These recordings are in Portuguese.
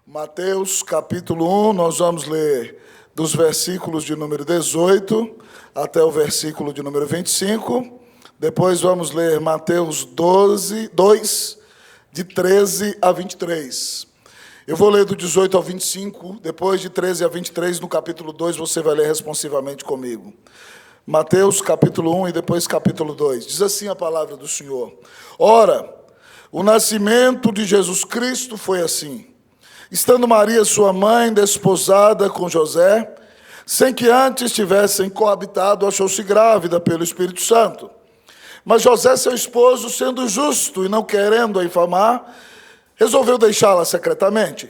Mateus capítulo 1, nós vamos ler dos versículos de número 18 até o versículo de número 25. Depois vamos ler Mateus 2, de 13 a 23. Eu vou ler do 18 ao 25, depois de 13 a 23, no capítulo 2, você vai ler responsivamente comigo. Mateus capítulo 1 e depois capítulo 2. Diz assim a palavra do Senhor. Ora, o nascimento de Jesus Cristo foi assim. Estando Maria, sua mãe, desposada com José, sem que antes tivessem coabitado, achou-se grávida pelo Espírito Santo. Mas José, seu esposo, sendo justo e não querendo a infamar, resolveu deixá-la secretamente.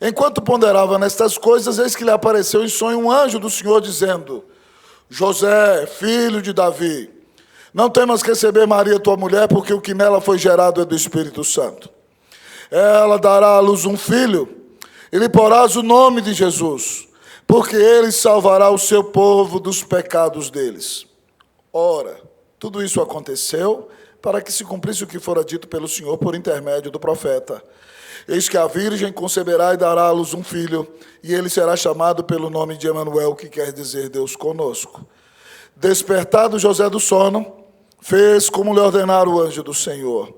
Enquanto ponderava nestas coisas, eis que lhe apareceu em sonho um anjo do Senhor, dizendo: José, filho de Davi, não temas receber Maria, tua mulher, porque o que nela foi gerado é do Espírito Santo. Ela dará à luz um filho, e lhe porás o nome de Jesus, porque ele salvará o seu povo dos pecados deles. Ora, tudo isso aconteceu para que se cumprisse o que fora dito pelo Senhor por intermédio do profeta. Eis que a virgem conceberá e dará à luz um filho, e ele será chamado pelo nome de Emanuel, que quer dizer Deus conosco. Despertado José do sono, fez como lhe ordenara o anjo do Senhor,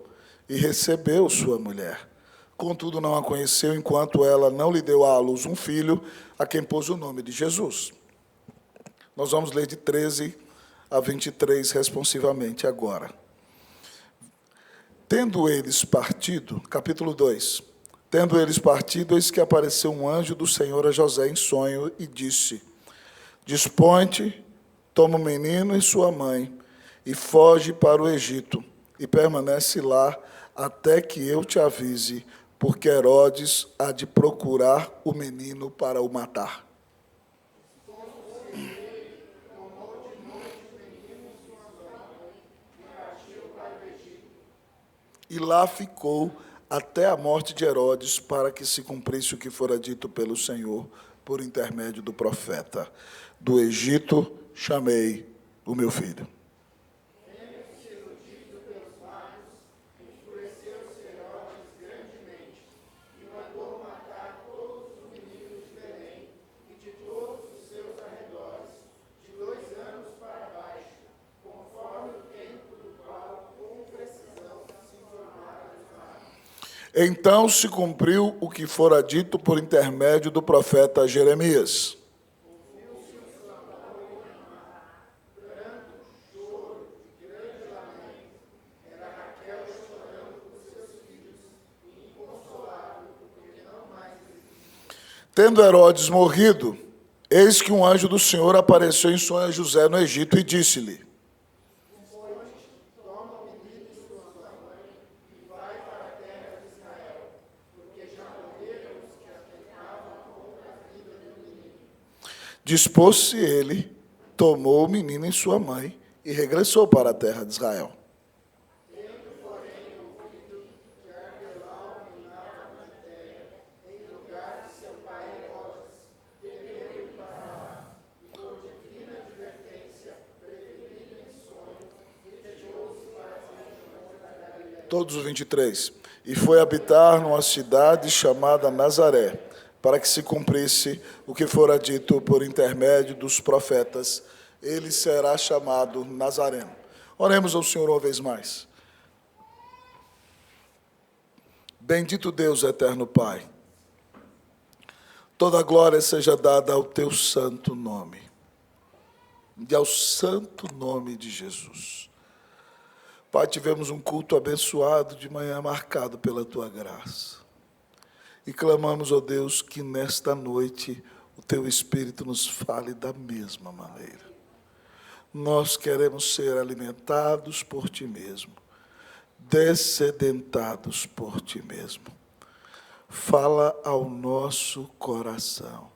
e recebeu sua mulher. Contudo, não a conheceu, enquanto ela não lhe deu à luz um filho, a quem pôs o nome de Jesus. Nós vamos ler de 13 a 23, responsivamente, agora. Tendo eles partido, capítulo 2, tendo eles partido, eis que apareceu um anjo do Senhor a José em sonho e disse: Dispõe-te, toma o menino e sua mãe, e foge para o Egito, e permanece lá até que eu te avise, porque Herodes há de procurar o menino para o matar. E lá ficou até a morte de Herodes, para que se cumprisse o que fora dito pelo Senhor, por intermédio do profeta. Do Egito chamei o meu filho. Então se cumpriu o que fora dito por intermédio do profeta Jeremias. Tendo Herodes morrido, eis que um anjo do Senhor apareceu em sonho a José no Egito e disse-lhe: Dispôs-se ele, tomou o menino em sua mãe e regressou para a terra de Israel. Todos os 23. E foi habitar numa cidade chamada Nazaré, para que se cumprisse o que fora dito por intermédio dos profetas. Ele será chamado Nazareno. Oremos ao Senhor uma vez mais. Bendito Deus, eterno Pai. Toda glória seja dada ao teu santo nome. E ao santo nome de Jesus. Pai, tivemos um culto abençoado de manhã, marcado pela tua graça. E clamamos, ó Deus, que nesta noite o teu Espírito nos fale da mesma maneira. Nós queremos ser alimentados por ti mesmo, dessedentados por ti mesmo. Fala ao nosso coração,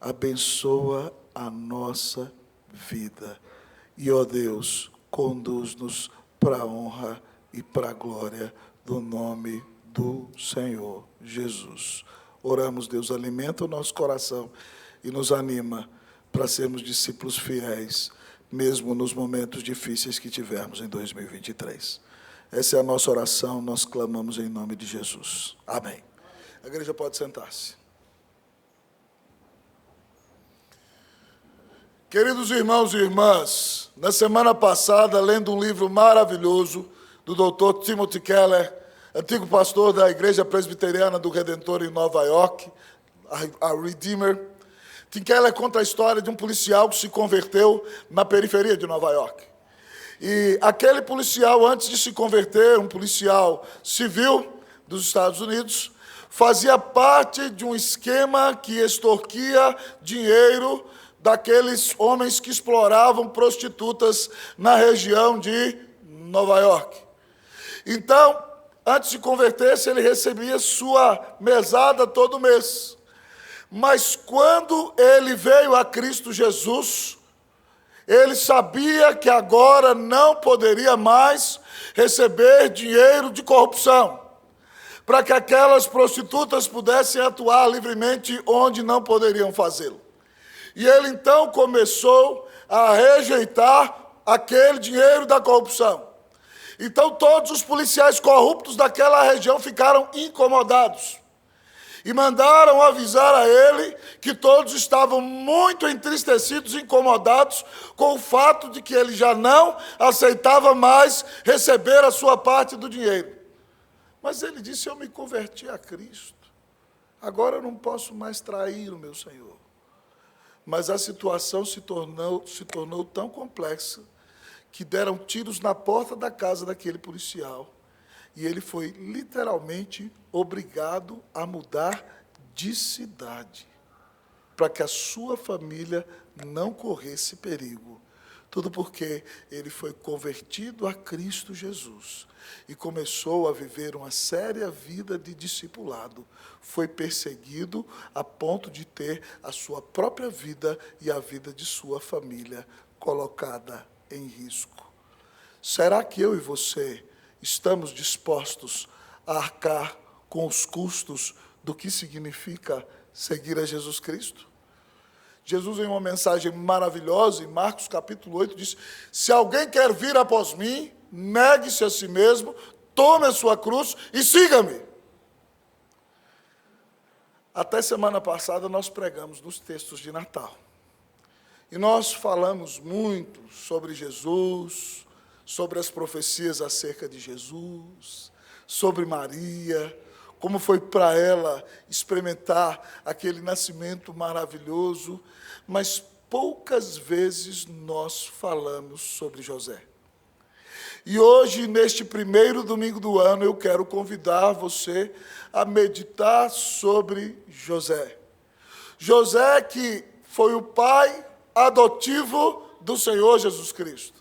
abençoa a nossa vida. E, ó Deus, conduz-nos para a honra e para a glória do nome do Senhor Jesus. Oramos, Deus, alimenta o nosso coração e nos anima para sermos discípulos fiéis, mesmo nos momentos difíceis que tivermos em 2023. Essa é a nossa oração, nós clamamos em nome de Jesus. Amém. A igreja pode sentar-se. Queridos irmãos e irmãs, na semana passada, lendo um livro maravilhoso do Dr. Timothy Keller, antigo pastor da Igreja Presbiteriana do Redentor em Nova York, a Redeemer, Tim Keller conta a história de um policial que se converteu na periferia de Nova York. E aquele policial, antes de se converter, um policial civil dos Estados Unidos, fazia parte de um esquema que extorquia dinheiro daqueles homens que exploravam prostitutas na região de Nova York. Então, antes de converter-se, ele recebia sua mesada todo mês. Mas quando ele veio a Cristo Jesus, ele sabia que agora não poderia mais receber dinheiro de corrupção, para que aquelas prostitutas pudessem atuar livremente onde não poderiam fazê-lo. E ele então começou a rejeitar aquele dinheiro da corrupção. Então todos os policiais corruptos daquela região ficaram incomodados e mandaram avisar a ele que todos estavam muito entristecidos e incomodados com o fato de que ele já não aceitava mais receber a sua parte do dinheiro. Mas ele disse: eu me converti a Cristo, agora eu não posso mais trair o meu Senhor. Mas a situação se tornou tão complexa que deram tiros na porta da casa daquele policial. E ele foi literalmente obrigado a mudar de cidade, para que a sua família não corresse perigo. Tudo porque ele foi convertido a Cristo Jesus e começou a viver uma séria vida de discipulado. Foi perseguido a ponto de ter a sua própria vida e a vida de sua família colocada em risco. Será que eu e você estamos dispostos a arcar com os custos do que significa seguir a Jesus Cristo? Jesus, em uma mensagem maravilhosa, em Marcos capítulo 8, diz: se alguém quer vir após mim, negue-se a si mesmo, tome a sua cruz e siga-me. Até semana passada nós pregamos nos textos de Natal. E nós falamos muito sobre Jesus, sobre as profecias acerca de Jesus, sobre Maria, como foi para ela experimentar aquele nascimento maravilhoso, mas poucas vezes nós falamos sobre José. E hoje, neste primeiro domingo do ano, eu quero convidar você a meditar sobre José. José, que foi o pai adotivo do Senhor Jesus Cristo.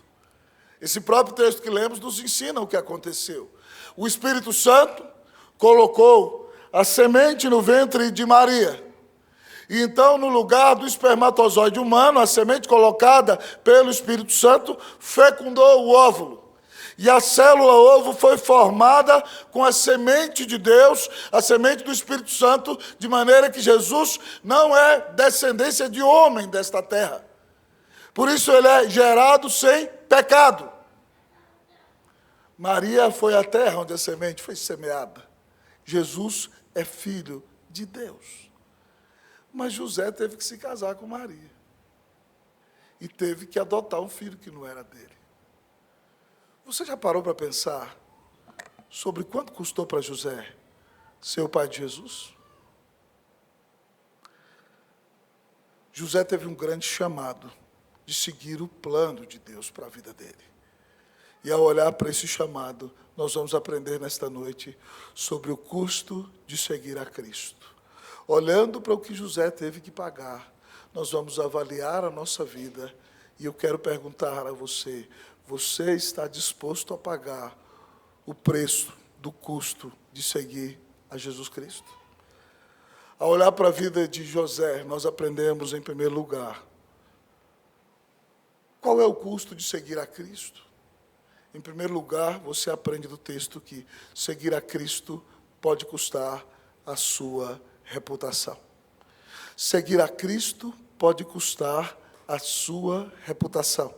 Esse próprio texto que lemos nos ensina o que aconteceu. O Espírito Santo colocou a semente no ventre de Maria. E então, no lugar do espermatozoide humano, a semente colocada pelo Espírito Santo fecundou o óvulo. E a célula ovo foi formada com a semente de Deus, a semente do Espírito Santo, de maneira que Jesus não é descendência de homem desta terra. Por isso ele é gerado sem pecado. Maria foi a terra onde a semente foi semeada. Jesus é filho de Deus. Mas José teve que se casar com Maria. E teve que adotar um filho que não era dele. Você já parou para pensar sobre quanto custou para José ser o pai de Jesus? José teve um grande chamado de seguir o plano de Deus para a vida dele. E ao olhar para esse chamado, nós vamos aprender nesta noite sobre o custo de seguir a Cristo. Olhando para o que José teve que pagar, nós vamos avaliar a nossa vida. E eu quero perguntar a você: você está disposto a pagar o preço do custo de seguir a Jesus Cristo? Ao olhar para a vida de José, nós aprendemos, em primeiro lugar, qual é o custo de seguir a Cristo? Em primeiro lugar, você aprende do texto que seguir a Cristo pode custar a sua reputação. Seguir a Cristo pode custar a sua reputação.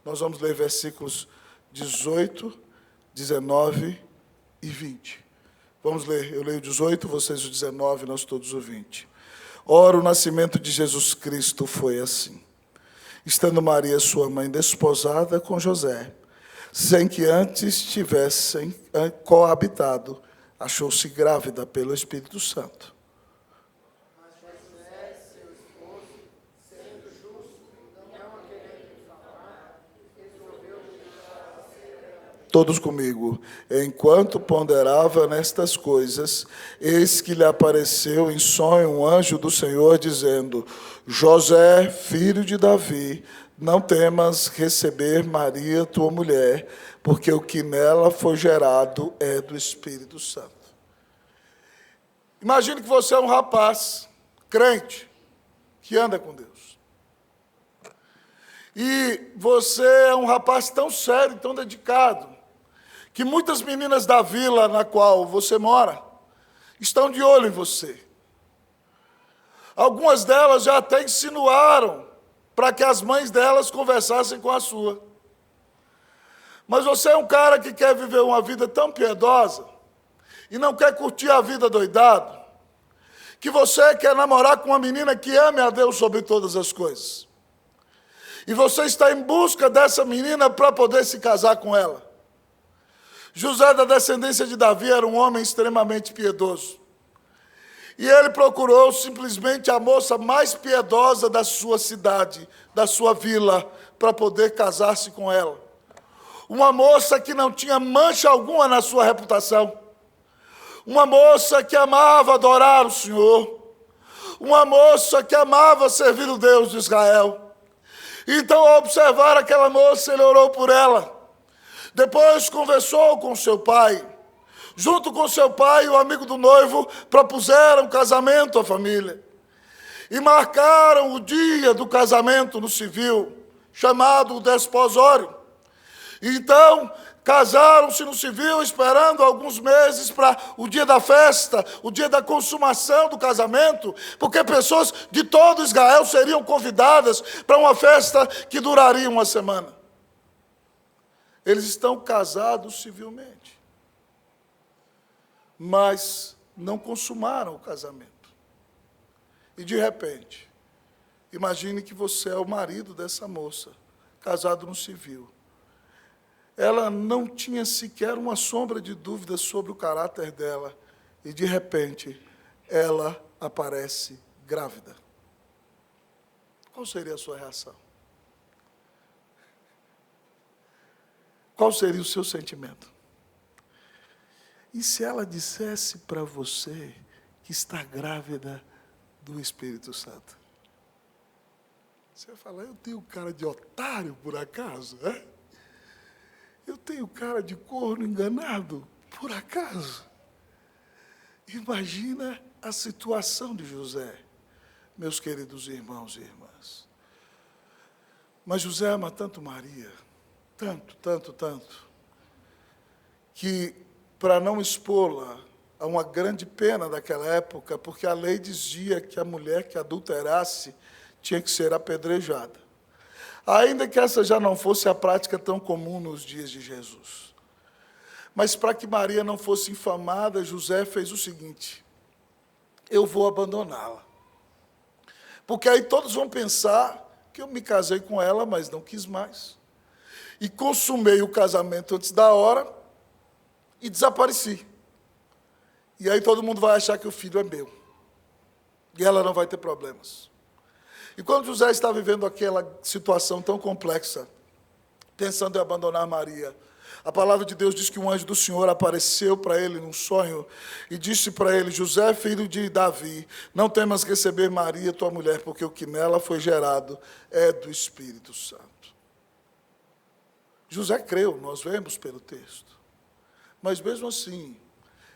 Nós vamos ler versículos 18, 19 e 20. Vamos ler, eu leio o 18, vocês o 19, nós todos o 20. Ora, o nascimento de Jesus Cristo foi assim. Estando Maria, sua mãe, desposada com José, sem que antes tivessem coabitado, achou-se grávida pelo Espírito Santo. Todos comigo. Enquanto ponderava nestas coisas, eis que lhe apareceu em sonho um anjo do Senhor, dizendo: José, filho de Davi, não temas receber Maria, tua mulher, porque o que nela foi gerado é do Espírito Santo. Imagine que você é um rapaz, crente, que anda com Deus. E você é um rapaz tão sério, tão dedicado, que muitas meninas da vila na qual você mora estão de olho em você. Algumas delas já até insinuaram para que as mães delas conversassem com a sua. Mas você é um cara que quer viver uma vida tão piedosa e não quer curtir a vida doidado, que você quer namorar com uma menina que ame a Deus sobre todas as coisas. E você está em busca dessa menina para poder se casar com ela. José, da descendência de Davi, era um homem extremamente piedoso. E ele procurou simplesmente a moça mais piedosa da sua cidade, da sua vila, para poder casar-se com ela. Uma moça que não tinha mancha alguma na sua reputação. Uma moça que amava adorar o Senhor. Uma moça que amava servir o Deus de Israel. Então, ao observar aquela moça, ele orou por ela. Depois conversou com seu pai. Junto com seu pai e o amigo do noivo, propuseram casamento à família. E marcaram o dia do casamento no civil, chamado desposório. Então, casaram-se no civil, esperando alguns meses para o dia da festa, o dia da consumação do casamento, porque pessoas de todo Israel seriam convidadas para uma festa que duraria uma semana. Eles estão casados civilmente, mas não consumaram o casamento. E, de repente, imagine que você é o marido dessa moça, casado no civil. Ela não tinha sequer uma sombra de dúvida sobre o caráter dela, e, de repente, ela aparece grávida. Qual seria a sua reação? Qual seria o seu sentimento? E se ela dissesse para você que está grávida do Espírito Santo? Você vai falar: eu tenho cara de otário, por acaso? Eu tenho cara de corno enganado, por acaso? Imagina a situação de José, meus queridos irmãos e irmãs. Mas José ama tanto Maria, tanto, que para não expô-la a uma grande pena daquela época, porque a lei dizia que a mulher que adulterasse tinha que ser apedrejada. Ainda que essa já não fosse a prática tão comum nos dias de Jesus. Mas para que Maria não fosse infamada, José fez o seguinte: eu vou abandoná-la. Porque aí todos vão pensar que eu me casei com ela, mas não quis mais. E consumei o casamento antes da hora e desapareci. E aí todo mundo vai achar que o filho é meu. E ela não vai ter problemas. E quando José está vivendo aquela situação tão complexa, pensando em abandonar Maria, a palavra de Deus diz que um anjo do Senhor apareceu para ele num sonho e disse para ele: José, filho de Davi, não temas receber Maria, tua mulher, porque o que nela foi gerado é do Espírito Santo. José creu, nós vemos pelo texto. Mas mesmo assim,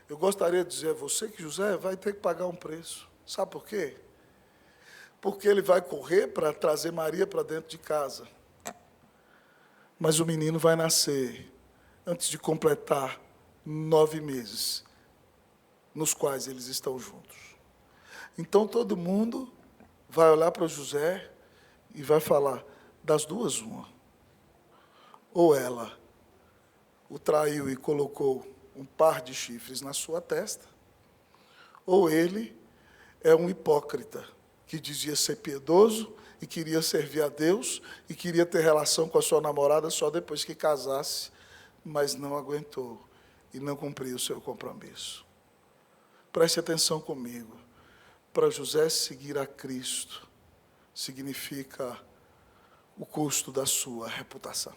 eu gostaria de dizer a você que José vai ter que pagar um preço. Sabe por quê? Porque ele vai correr para trazer Maria para dentro de casa. Mas o menino vai nascer antes de completar 9 meses, nos quais eles estão juntos. Então todo mundo vai olhar para José e vai falar: das duas, uma. Ou ela o traiu e colocou um par de chifres na sua testa, ou ele é um hipócrita que dizia ser piedoso e queria servir a Deus e queria ter relação com a sua namorada só depois que casasse, mas não aguentou e não cumpriu o seu compromisso. Preste atenção comigo. Para José seguir a Cristo significa o custo da sua reputação.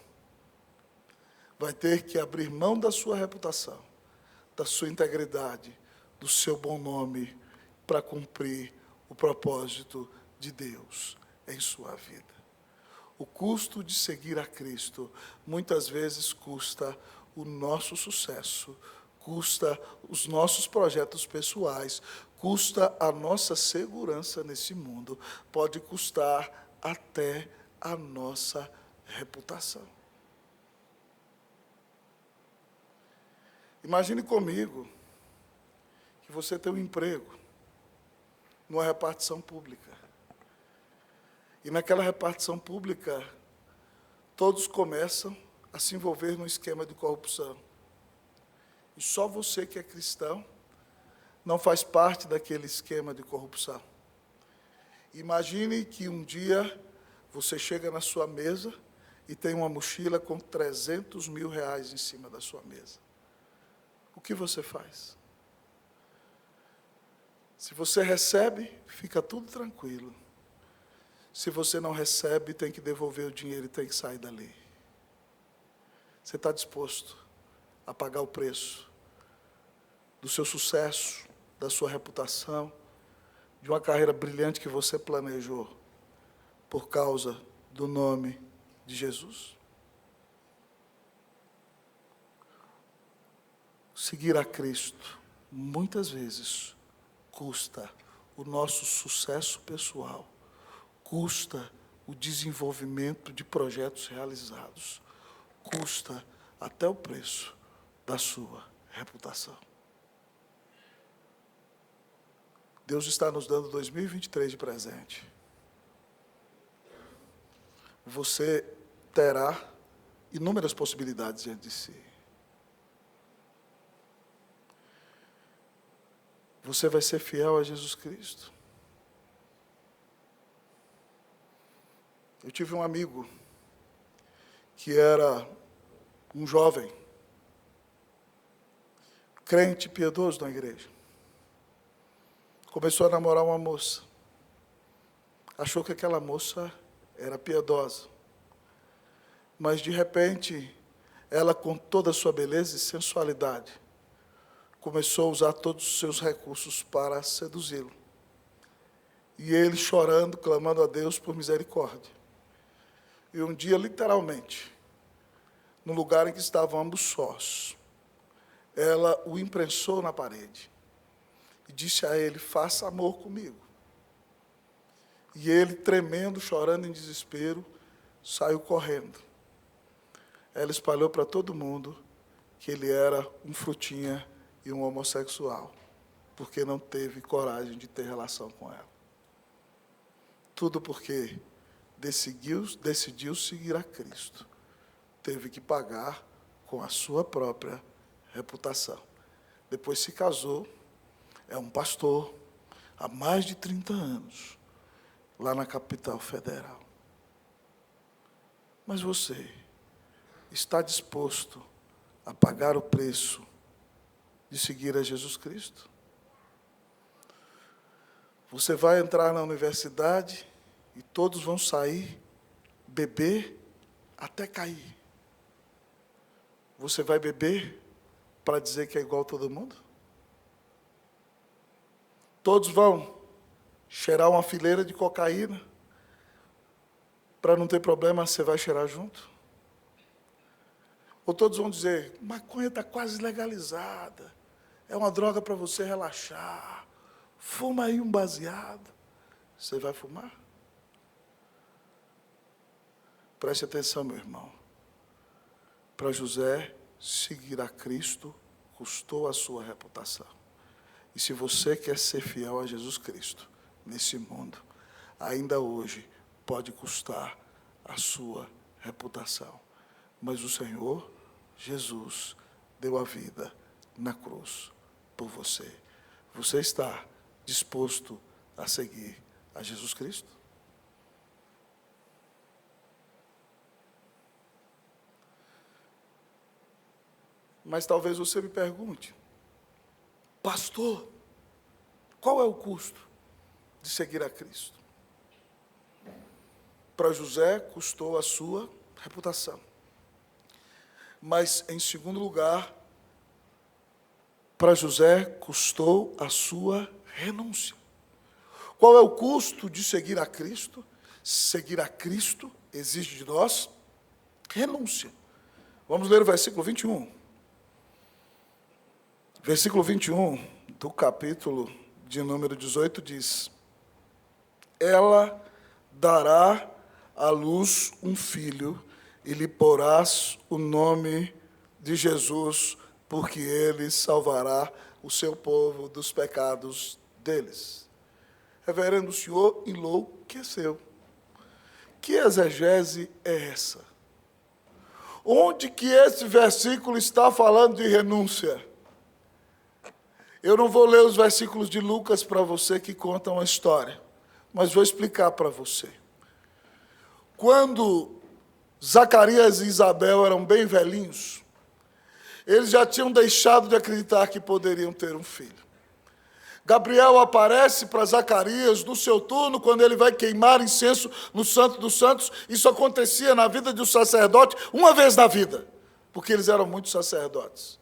Vai ter que abrir mão da sua reputação, da sua integridade, do seu bom nome, para cumprir o propósito de Deus em sua vida. O custo de seguir a Cristo muitas vezes custa o nosso sucesso, custa os nossos projetos pessoais, custa a nossa segurança nesse mundo, pode custar até a nossa reputação. Imagine comigo que você tem um emprego numa repartição pública. E naquela repartição pública, todos começam a se envolver num esquema de corrupção. E só você que é cristão não faz parte daquele esquema de corrupção. Imagine que um dia você chega na sua mesa e tem uma mochila com 300 mil reais em cima da sua mesa. O que você faz? Se você recebe, fica tudo tranquilo. Se você não recebe, tem que devolver o dinheiro e tem que sair dali. Você está disposto a pagar o preço do seu sucesso, da sua reputação, de uma carreira brilhante que você planejou por causa do nome de Jesus? Seguir a Cristo, muitas vezes, custa o nosso sucesso pessoal, custa o desenvolvimento de projetos realizados, custa até o preço da sua reputação. Deus está nos dando 2023 de presente. Você terá inúmeras possibilidades diante de si. Você vai ser fiel a Jesus Cristo. Eu tive um amigo que era um jovem, crente piedoso na igreja. Começou a namorar uma moça. Achou que aquela moça era piedosa. Mas, de repente, ela, com toda a sua beleza e sensualidade, começou a usar todos os seus recursos para seduzi-lo. E ele chorando, clamando a Deus por misericórdia. E um dia, literalmente, no lugar em que estavam ambos sós, ela o imprensou na parede e disse a ele: faça amor comigo. E ele, tremendo, chorando em desespero, saiu correndo. Ela espalhou para todo mundo que ele era um frutinha e um homossexual, porque não teve coragem de ter relação com ela. Tudo porque decidiu seguir a Cristo. Teve que pagar com a sua própria reputação. Depois se casou, é um pastor, há mais de 30 anos, lá na capital federal. Mas você está disposto a pagar o preço de seguir a Jesus Cristo? Você vai entrar na universidade e todos vão sair, beber até cair. Você vai beber para dizer que é igual a todo mundo? Todos vão cheirar uma fileira de cocaína, para não ter problema, você vai cheirar junto? Ou todos vão dizer: maconha está quase legalizada, é uma droga para você relaxar, fuma aí um baseado. Você vai fumar? Preste atenção, meu irmão. Para José, seguir a Cristo custou a sua reputação. E se você quer ser fiel a Jesus Cristo nesse mundo, ainda hoje pode custar a sua reputação. Mas o Senhor Jesus deu a vida na cruz por você. Você está disposto a seguir a Jesus Cristo? Mas talvez você me pergunte: pastor, qual é o custo de seguir a Cristo? Para José, custou a sua reputação. Mas, em segundo lugar, para José, custou a sua renúncia. Qual é o custo de seguir a Cristo? Seguir a Cristo exige de nós renúncia. Vamos ler o versículo 21. Versículo 21 do capítulo de número 18 diz: ela dará à luz um filho, e lhe porás o nome de Jesus, porque ele salvará o seu povo dos pecados deles. Reverendo, o senhor enlouqueceu. Que exegese é essa? Onde que esse versículo está falando de renúncia? Eu não vou ler os versículos de Lucas para você que contam a história, mas vou explicar para você. Quando Zacarias e Isabel eram bem velhinhos, eles já tinham deixado de acreditar que poderiam ter um filho. Gabriel aparece para Zacarias no seu turno, quando ele vai queimar incenso no Santo dos Santos. Isso acontecia na vida de um sacerdote uma vez na vida, porque eles eram muitos sacerdotes.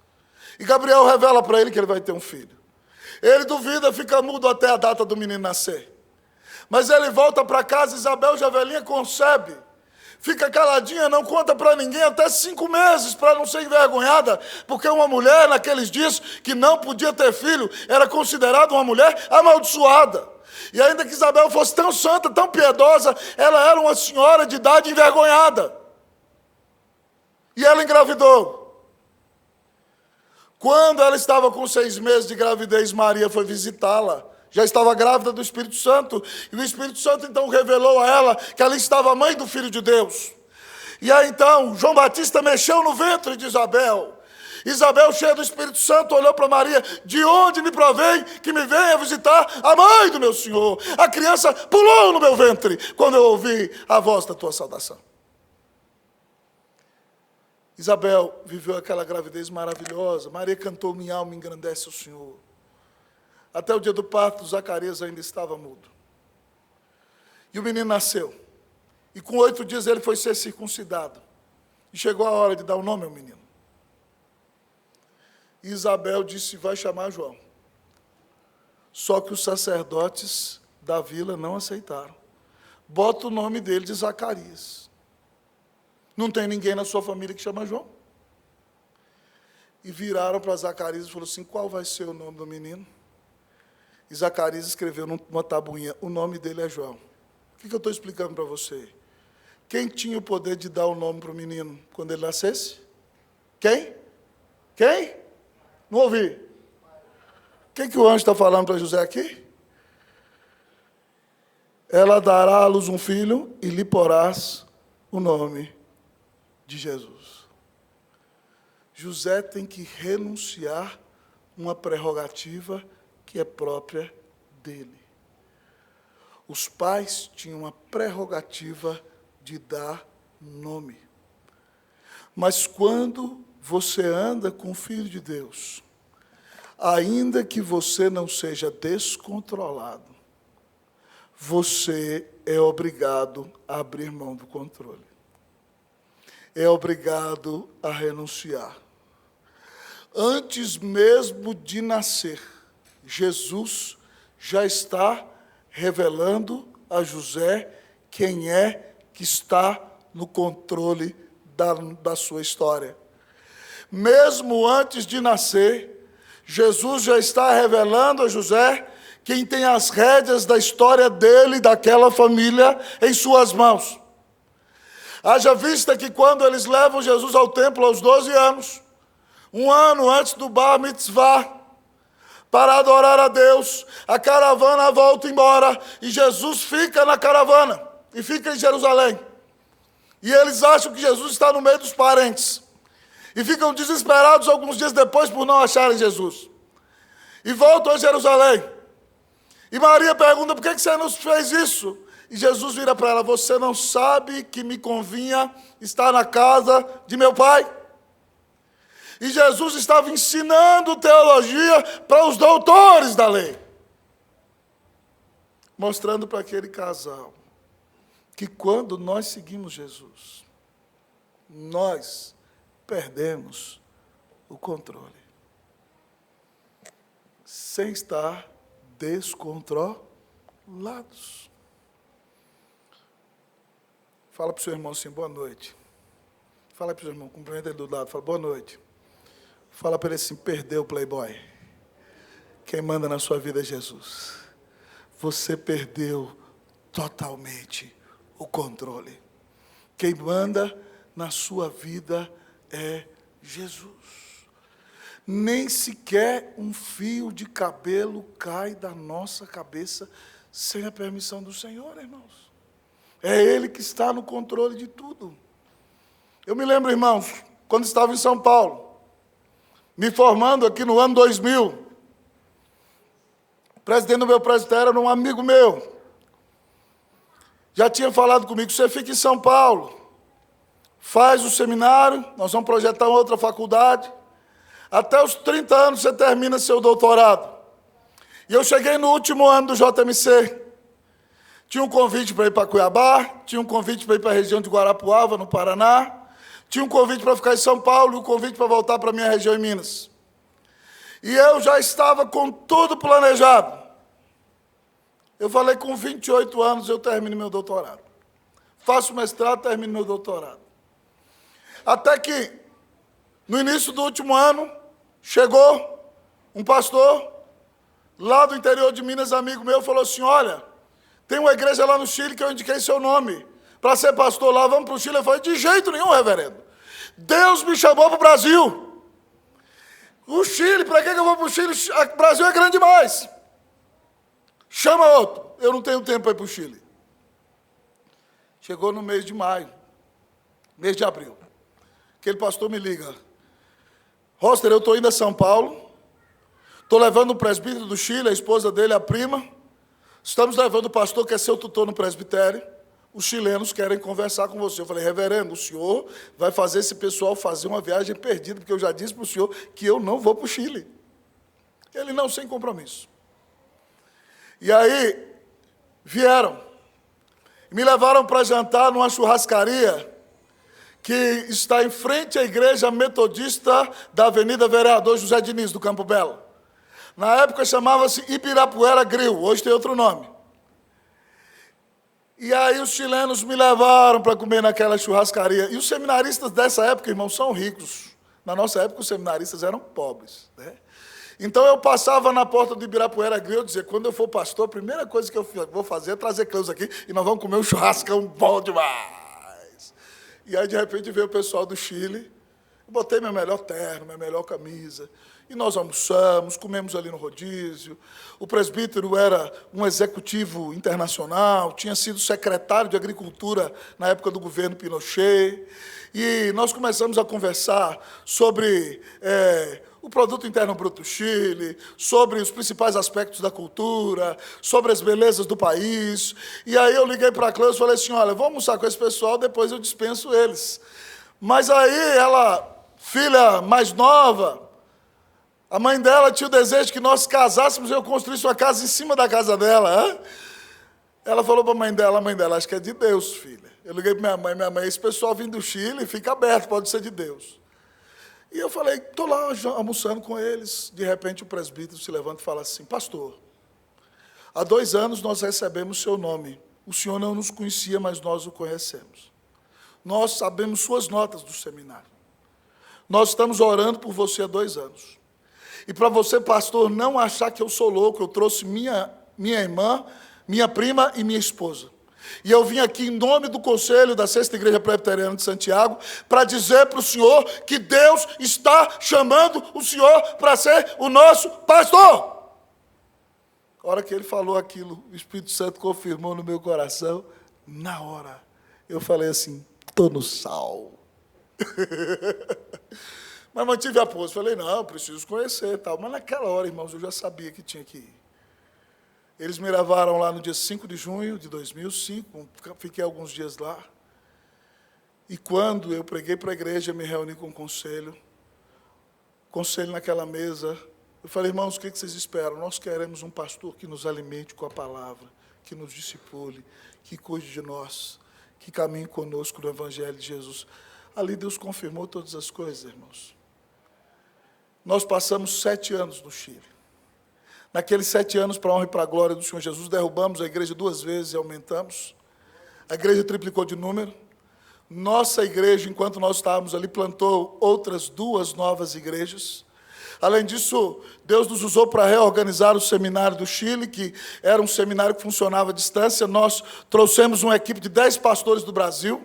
E Gabriel revela para ele que ele vai ter um filho. Ele duvida, fica mudo até a data do menino nascer. Mas ele volta para casa, Isabel já velhinha concebe. Fica caladinha, não conta para ninguém até 5 meses, para não ser envergonhada, porque uma mulher, naqueles dias, que não podia ter filho, era considerada uma mulher amaldiçoada. E ainda que Isabel fosse tão santa, tão piedosa, ela era uma senhora de idade envergonhada. E ela engravidou. Quando ela estava com 6 meses de gravidez, Maria foi visitá-la. Já estava grávida do Espírito Santo. E o Espírito Santo então revelou a ela que ali estava a mãe do Filho de Deus. E aí então, João Batista mexeu no ventre de Isabel. Isabel, cheia do Espírito Santo, olhou para Maria: de onde me provém que me venha visitar a mãe do meu Senhor? A criança pulou no meu ventre quando eu ouvi a voz da tua saudação. Isabel viveu aquela gravidez maravilhosa. Maria cantou: minha alma engrandece o Senhor. Até o dia do parto, Zacarias ainda estava mudo. E o menino nasceu. E com 8 dias ele foi ser circuncidado. E chegou a hora de dar o nome ao menino. E Isabel disse: vai chamar João. Só que os sacerdotes da vila não aceitaram. Bota o nome dele de Zacarias. Não tem ninguém na sua família que chama João. E viraram para Zacarias e falaram assim: qual vai ser o nome do menino? E Zacarias escreveu numa tabuinha: o nome dele é João. O que eu estou explicando para você? Quem tinha o poder de dar o nome para o menino quando ele nascesse? Quem? Quem? Não ouvi. O que o anjo está falando para José aqui? Ela dará à luz um filho e lhe porás o nome de Jesus. José tem que renunciar uma prerrogativa que é própria dele. Os pais tinham a prerrogativa de dar nome. Mas quando você anda com o Filho de Deus, ainda que você não seja descontrolado, você é obrigado a abrir mão do controle. É obrigado a renunciar. Antes mesmo de nascer, Jesus já está revelando a José quem é que está no controle da sua história. Mesmo antes de nascer, Jesus já está revelando a José quem tem as rédeas da história dele e daquela família em suas mãos. Haja vista que quando eles levam Jesus ao templo aos 12 anos, 1 ano antes do Bar Mitzvah, para adorar a Deus, a caravana volta embora e Jesus fica na caravana e fica em Jerusalém. E eles acham que Jesus está no meio dos parentes. E ficam desesperados alguns dias depois por não acharem Jesus. E voltam a Jerusalém. E Maria pergunta, por que você nos fez isso? E Jesus vira para ela, você não sabe que me convinha estar na casa de meu pai? E Jesus estava ensinando teologia para os doutores da lei. Mostrando para aquele casal que quando nós seguimos Jesus, nós perdemos o controle. Sem estar descontrolados. Fala para o seu irmão assim, boa noite. Fala para o seu irmão, cumprimenta ele do lado, fala, boa noite. Fala para ele assim, perdeu o playboy. Quem manda na sua vida é Jesus. Você perdeu totalmente o controle. Quem manda na sua vida é Jesus. Nem sequer um fio de cabelo cai da nossa cabeça sem a permissão do Senhor, irmãos. É Ele que está no controle de tudo. Eu me lembro, irmãos, quando estava em São Paulo, me formando aqui no ano 2000, o presidente do meu presbitério era um amigo meu. Já tinha falado comigo, você fica em São Paulo, faz o seminário, nós vamos projetar uma outra faculdade, até os 30 anos você termina seu doutorado. E eu cheguei no último ano do JMC. Tinha um convite para ir para Cuiabá, tinha um convite para ir para a região de Guarapuava, no Paraná, tinha um convite para ficar em São Paulo e um convite para voltar para a minha região em Minas. E eu já estava com tudo planejado. Eu falei, com 28 anos eu termino meu doutorado. Faço mestrado, termino meu doutorado. Até que, no início do último ano, chegou um pastor, lá do interior de Minas, amigo meu, falou assim, olha, tem uma igreja lá no Chile que eu indiquei seu nome para ser pastor lá, vamos para o Chile. Eu falei, de jeito nenhum, reverendo. Deus me chamou para o Brasil. O Chile, para que eu vou para o Chile? O Brasil é grande demais. Chama outro. Eu não tenho tempo para ir para o Chile. Chegou no mês de maio, mês de abril. Aquele pastor me liga. Roster, eu estou indo a São Paulo. Estou levando o presbítero do Chile, a esposa dele, a prima. Estamos levando o pastor que é seu tutor no presbitério. Os chilenos querem conversar com você. Eu falei, reverendo, o senhor vai fazer esse pessoal fazer uma viagem perdida, porque eu já disse para o senhor que eu não vou para o Chile. Ele não, sem compromisso. E aí, vieram. Me levaram para jantar numa churrascaria que está em frente à igreja metodista da Avenida Vereador José Diniz, do Campo Belo. Na época chamava-se Ibirapuera Grill, hoje tem outro nome. E aí os chilenos me levaram para comer naquela churrascaria. E os seminaristas dessa época, irmãos, são ricos. Na nossa época, os seminaristas eram pobres, né? Então, eu passava na porta do Ibirapuera Grill e dizia, quando eu for pastor, a primeira coisa que eu vou fazer é trazer Cleusa aqui e nós vamos comer um churrascão bom demais. E aí, de repente, veio o pessoal do Chile. Eu botei meu melhor terno, minha melhor camisa. E nós almoçamos, comemos ali no rodízio. O presbítero era um executivo internacional, tinha sido secretário de Agricultura na época do governo Pinochet. E nós começamos a conversar sobre o Produto Interno Bruto do Chile, sobre os principais aspectos da cultura, sobre as belezas do país. E aí eu liguei para a Cleusa e falei assim, olha, vamos almoçar com esse pessoal, depois eu dispenso eles. Mas aí ela, filha mais nova, a mãe dela tinha o desejo que nós casássemos e eu construísse uma casa em cima da casa dela. Hein? Ela falou para a mãe dela, acho que é de Deus, filha. Eu liguei para minha mãe, esse pessoal vindo do Chile, fica aberto, pode ser de Deus. E eu falei, estou lá almoçando com eles. De repente o presbítero se levanta e fala assim, pastor, há 2 anos nós recebemos seu nome. O senhor não nos conhecia, mas nós o conhecemos. Nós sabemos suas notas do seminário. Nós estamos orando por você há 2 anos. E para você, pastor, não achar que eu sou louco, eu trouxe minha irmã, minha prima e minha esposa. E eu vim aqui em nome do Conselho da Sexta Igreja Presbiteriana de Santiago para dizer para o senhor que Deus está chamando o senhor para ser o nosso pastor. A hora que ele falou aquilo, o Espírito Santo confirmou no meu coração, na hora. Eu falei assim, estou no sal. Mas mantive a pose. Falei, não, preciso conhecer e tal. Mas naquela hora, irmãos, eu já sabia que tinha que ir. Eles me levaram lá no dia 5 de junho de 2005, fiquei alguns dias lá. E quando eu preguei para a igreja, me reuni com o conselho naquela mesa, eu falei, irmãos, o que vocês esperam? Nós queremos um pastor que nos alimente com a palavra, que nos discipule, que cuide de nós, que caminhe conosco no Evangelho de Jesus. Ali Deus confirmou todas as coisas, irmãos. Nós passamos 7 anos no Chile. Naqueles 7 anos, para a honra e para a glória do Senhor Jesus, derrubamos a igreja 2 vezes e aumentamos. A igreja triplicou de número. Nossa igreja, enquanto nós estávamos ali, plantou outras 2 novas igrejas. Além disso, Deus nos usou para reorganizar o seminário do Chile, que era um seminário que funcionava à distância. Nós trouxemos uma equipe de 10 pastores do Brasil,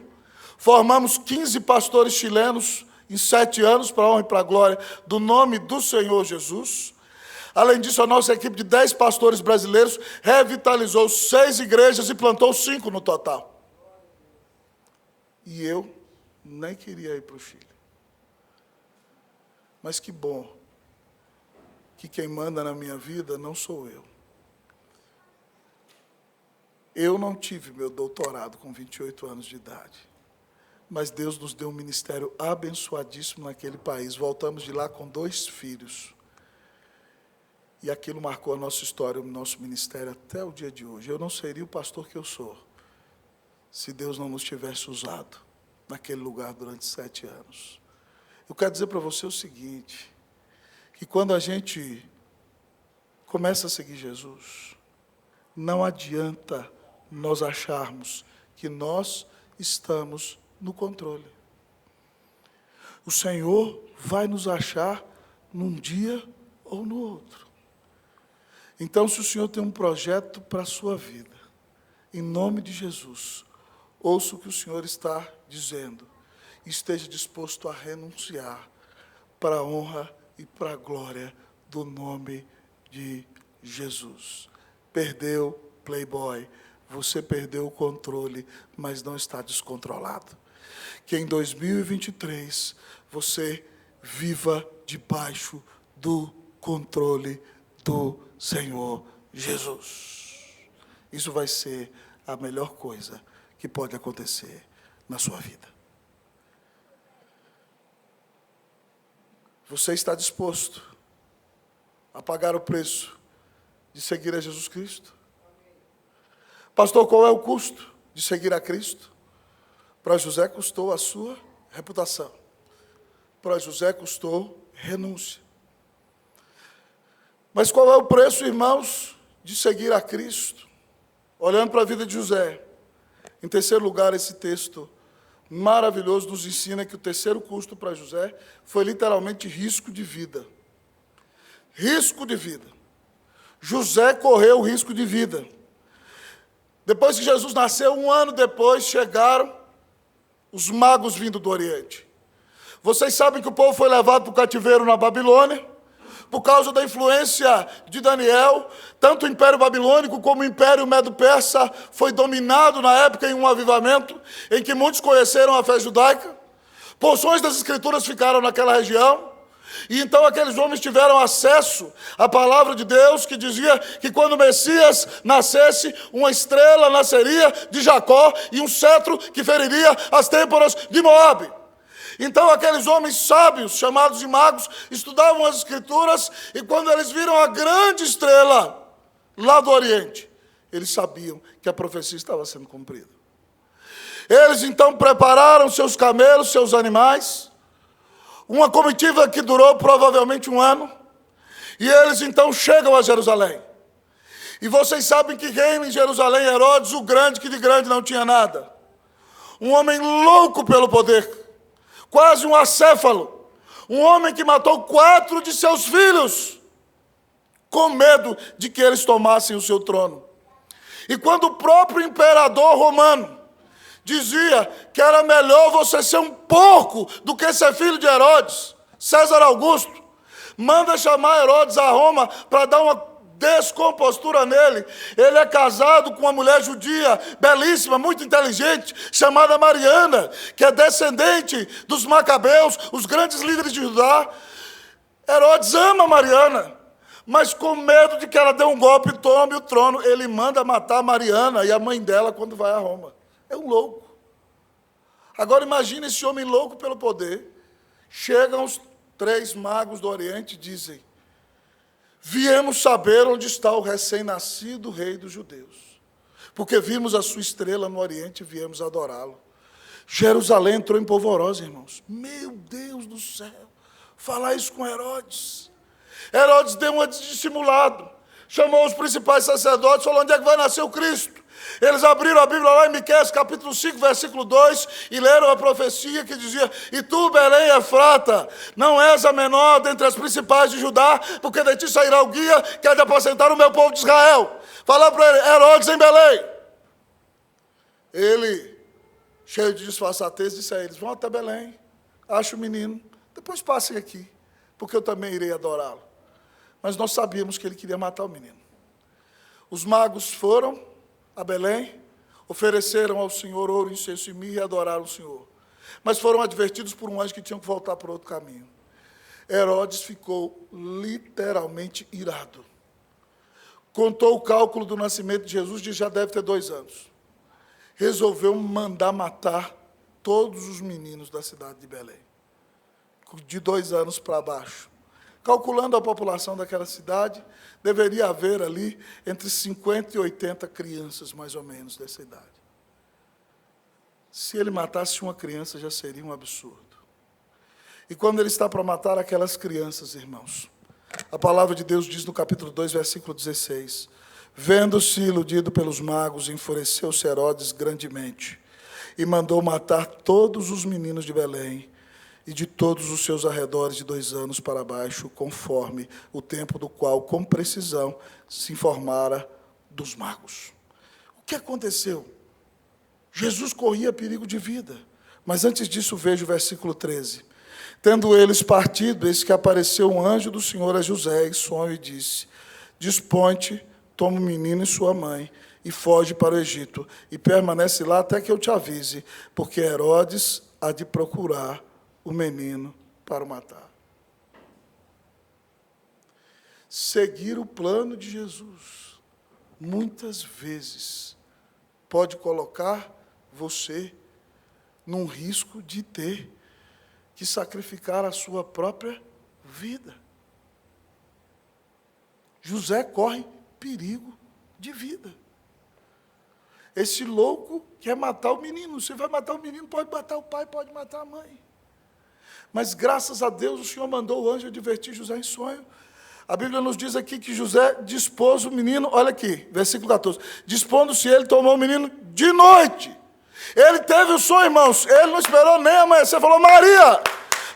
formamos 15 pastores chilenos em 7 anos, para a honra e para a glória do nome do Senhor Jesus. Além disso, a nossa equipe de 10 pastores brasileiros revitalizou 6 igrejas e plantou 5 no total. E eu nem queria ir para o Chile. Mas que bom que quem manda na minha vida não sou eu. Eu não tive meu doutorado com 28 anos de idade. Mas Deus nos deu um ministério abençoadíssimo naquele país. Voltamos de lá com 2 filhos. E aquilo marcou a nossa história, o nosso ministério até o dia de hoje. Eu não seria o pastor que eu sou, se Deus não nos tivesse usado naquele lugar durante 7 anos. Eu quero dizer para você o seguinte, que quando a gente começa a seguir Jesus, não adianta nós acharmos que nós estamos no controle. O Senhor vai nos achar num dia ou no outro. Então, se o Senhor tem um projeto para a sua vida, em nome de Jesus, ouça o que o Senhor está dizendo, e esteja disposto a renunciar para a honra e para a glória do nome de Jesus. Perdeu, playboy, você perdeu o controle, mas não está descontrolado. Que em 2023 você viva debaixo do controle do Senhor Jesus. Isso vai ser a melhor coisa que pode acontecer na sua vida. Você está disposto a pagar o preço de seguir a Jesus Cristo? Pastor, qual é o custo de seguir a Cristo? Para José custou a sua reputação. Para José custou renúncia. Mas qual é o preço, irmãos, de seguir a Cristo? Olhando para a vida de José. Em terceiro lugar, esse texto maravilhoso nos ensina que o terceiro custo para José foi literalmente risco de vida. Risco de vida. José correu risco de vida. Depois que Jesus nasceu, 1 ano depois, chegaram os magos vindo do Oriente. Vocês sabem que o povo foi levado para o cativeiro na Babilônia, por causa da influência de Daniel. Tanto o Império Babilônico como o Império Medo-Persa foi dominado na época em um avivamento, em que muitos conheceram a fé judaica. Porções das Escrituras ficaram naquela região. E então aqueles homens tiveram acesso à palavra de Deus, que dizia que quando o Messias nascesse, uma estrela nasceria de Jacó e um cetro que feriria as têmporas de Moabe. Então aqueles homens sábios, chamados de magos, estudavam as Escrituras, e quando eles viram a grande estrela lá do Oriente, eles sabiam que a profecia estava sendo cumprida. Eles então prepararam seus camelos, seus animais, uma comitiva que durou provavelmente 1 ano, e eles então chegam a Jerusalém. E vocês sabem que reina em Jerusalém Herodes o Grande, que de grande não tinha nada. Um homem louco pelo poder, quase um acéfalo, um homem que matou 4 de seus filhos, com medo de que eles tomassem o seu trono. E quando o próprio imperador romano dizia que era melhor você ser um porco do que ser filho de Herodes, César Augusto manda chamar Herodes a Roma para dar uma descompostura nele. Ele é casado com uma mulher judia, belíssima, muito inteligente, chamada Mariana, que é descendente dos Macabeus, os grandes líderes de Judá. Herodes ama Mariana, mas com medo de que ela dê um golpe e tome o trono, ele manda matar Mariana e a mãe dela quando vai a Roma. É um louco. Agora imagine esse homem louco pelo poder. Chegam os 3 magos do Oriente e dizem: viemos saber onde está o recém-nascido rei dos judeus, porque vimos a sua estrela no Oriente e viemos adorá-lo. Jerusalém entrou em polvorosa, irmãos. Meu Deus do céu, falar isso com Herodes. Herodes deu uma de dissimulado, chamou os principais sacerdotes, falou: onde é que vai nascer o Cristo? Eles abriram a Bíblia lá em Miqueias, capítulo 5, versículo 2, e leram a profecia que dizia: e tu, Belém Efrata, não és a menor dentre as principais de Judá, porque de ti sairá o guia que há de apacentar o meu povo de Israel. Fala para ele: Herodes em Belém. Ele, cheio de disfarçatez, disse a eles: vão até Belém, ache o menino, depois passem aqui, porque eu também irei adorá-lo. Mas nós sabíamos que ele queria matar o menino. Os magos foram a Belém, ofereceram ao Senhor ouro, incenso e mirra e adoraram o Senhor. Mas foram advertidos por um anjo que tinham que voltar por outro caminho. Herodes ficou literalmente irado. Contou o cálculo do nascimento de Jesus, de já deve ter 2 anos. Resolveu mandar matar todos os meninos da cidade de Belém, de 2 anos para baixo. Calculando a população daquela cidade, deveria haver ali entre 50 e 80 crianças, mais ou menos, dessa idade. Se ele matasse uma criança, já seria um absurdo. E quando ele está para matar aquelas crianças, irmãos, a palavra de Deus diz no capítulo 2, versículo 16, vendo-se iludido pelos magos, enfureceu-se Herodes grandemente e mandou matar todos os meninos de Belém e de todos os seus arredores de 2 anos para baixo, conforme o tempo do qual, com precisão, se informara dos magos. O que aconteceu? Jesus corria perigo de vida. Mas antes disso, veja o versículo 13. Tendo eles partido, eis que apareceu um anjo do Senhor a José em sonho e disse: dispõe-te, toma o menino e sua mãe, e foge para o Egito, e permanece lá até que eu te avise, porque Herodes há de procurar o menino para o matar. Seguir o plano de Jesus, muitas vezes, pode colocar você num risco de ter que sacrificar a sua própria vida. José corre perigo de vida. Esse louco quer matar o menino. Você vai matar o menino, pode matar o pai, pode matar a mãe. Mas, graças a Deus, o Senhor mandou o anjo advertir José em sonho. A Bíblia nos diz aqui que José dispôs o menino, olha aqui, versículo 14. Dispondo-se ele, tomou o menino de noite. Ele teve o sonho, irmãos. Ele não esperou nem amanhecer. Falou: Maria,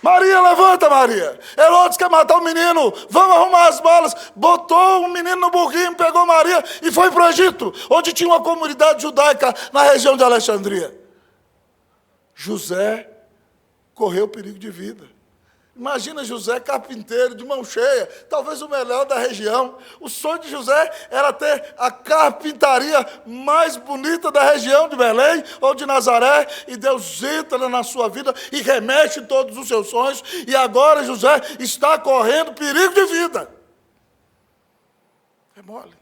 Maria, levanta, Maria. Herodes quer matar o menino. Vamos arrumar as balas. Botou o menino no burrinho, pegou Maria e foi para o Egito, onde tinha uma comunidade judaica na região de Alexandria. José correu perigo de vida. Imagina José, carpinteiro, de mão cheia, talvez o melhor da região. O sonho de José era ter a carpintaria mais bonita da região de Belém ou de Nazaré, e Deus entra na sua vida e remexe todos os seus sonhos, e agora José está correndo perigo de vida. É mole.